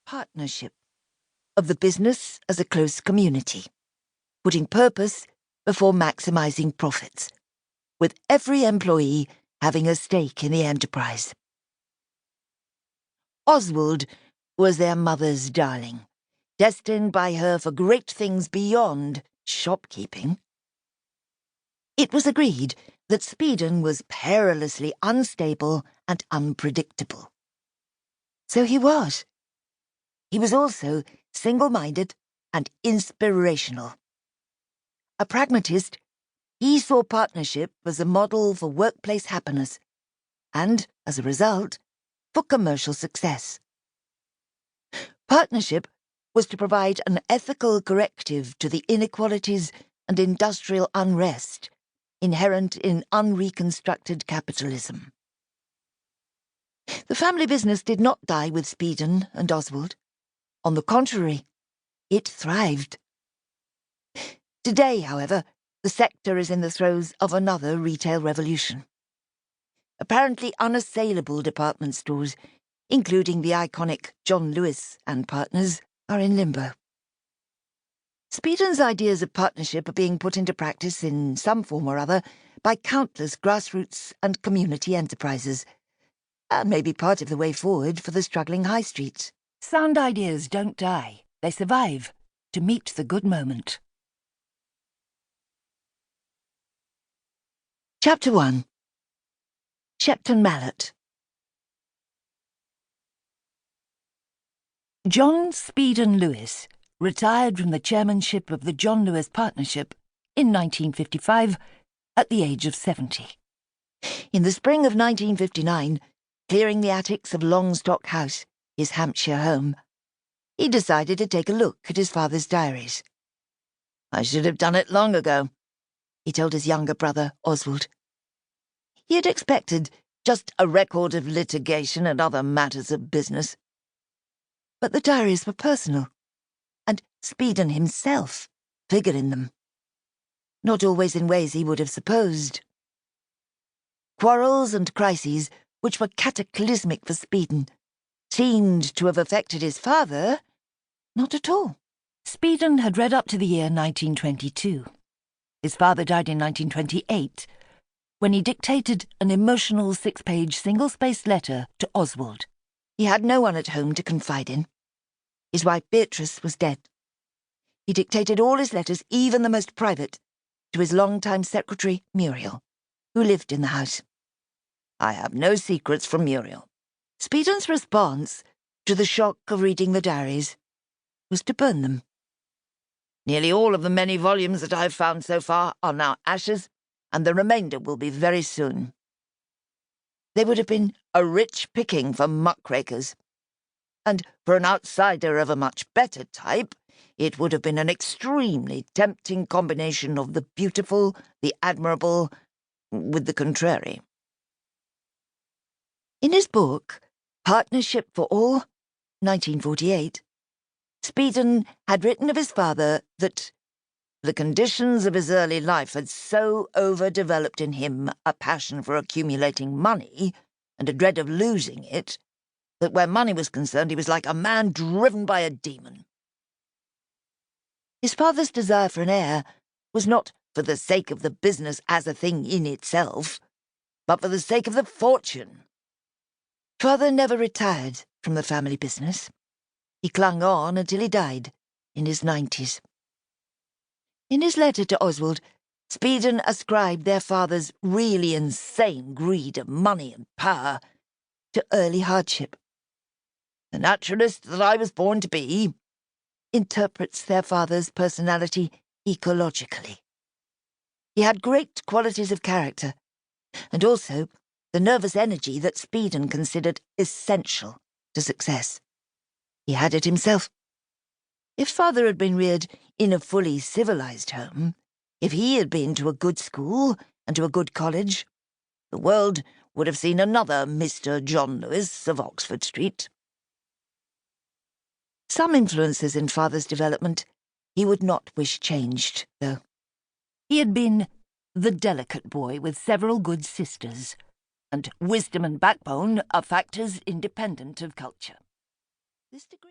partnership of the business as a close community, putting purpose before maximizing profits, with every employee having a stake in the enterprise. Oswald was their mother's darling, destined by her for great things beyond shopkeeping. It was agreed that Speedon was perilously unstable and unpredictable. So he was. He was also single-minded and inspirational. A pragmatist, he saw partnership as a model for workplace happiness and, as a result, for commercial success. Partnership was to provide an ethical corrective to the inequalities and industrial unrest inherent in unreconstructed capitalism. The family business did not die with Speedon and Oswald. On the contrary, it thrived. Today, however, the sector is in the throes of another retail revolution. Apparently unassailable department stores, including the iconic John Lewis and Partners, are in limbo. Speedon's ideas of partnership are being put into practice in some form or other by countless grassroots and community enterprises, and may be part of the way forward for the struggling high streets. Sound ideas don't die, they survive to meet the good moment. Chapter 1. Shepton Mallet. John Speedon Lewis retired from the chairmanship of the John Lewis Partnership in 1955 at the age of 70. In the spring of 1959, clearing the attics of Longstock House, his Hampshire home, he decided to take a look at his father's diaries. "I should have done it long ago," he told his younger brother, Oswald. He had expected just a record of litigation and other matters of business. But the diaries were personal, and Speedon himself figured in them. Not always in ways he would have supposed. Quarrels and crises, which were cataclysmic for Speedon, seemed to have affected his father. Not at all. Speedon had read up to the year 1922. His father died in 1928, when he dictated an emotional 6-page single-spaced letter to Oswald. He had no one at home to confide in. His wife Beatrice was dead. He dictated all his letters, even the most private, to his long-time secretary, Muriel, who lived in the house. "I have no secrets from Muriel." Speedon's response to the shock of reading the diaries was to burn them. "Nearly all of the many volumes that I've found so far are now ashes, and the remainder will be very soon." They would have been a rich picking for muckrakers, and for an outsider of a much better type, it would have been an extremely tempting combination of the beautiful, the admirable, with the contrary. In his book, Partnership for All, 1948, Speedon had written of his father that the conditions of his early life had so overdeveloped in him a passion for accumulating money and a dread of losing it, that where money was concerned he was like a man driven by a demon. His father's desire for an heir was not for the sake of the business as a thing in itself, but for the sake of the fortune. Father never retired from the family business. He clung on until he died in his 90s. In his letter to Oswald, Speedon ascribed their father's really insane greed of money and power to early hardship. "The naturalist that I was born to be," interprets their father's personality ecologically. He had great qualities of character, and also the nervous energy that Speedon considered essential to success. He had it himself. If father had been reared in a fully civilized home, if he had been to a good school and to a good college, the world would have seen another Mr. John Lewis of Oxford Street. Some influences in father's development he would not wish changed, though. He had been the delicate boy with several good sisters, and wisdom and backbone are factors independent of culture. This degree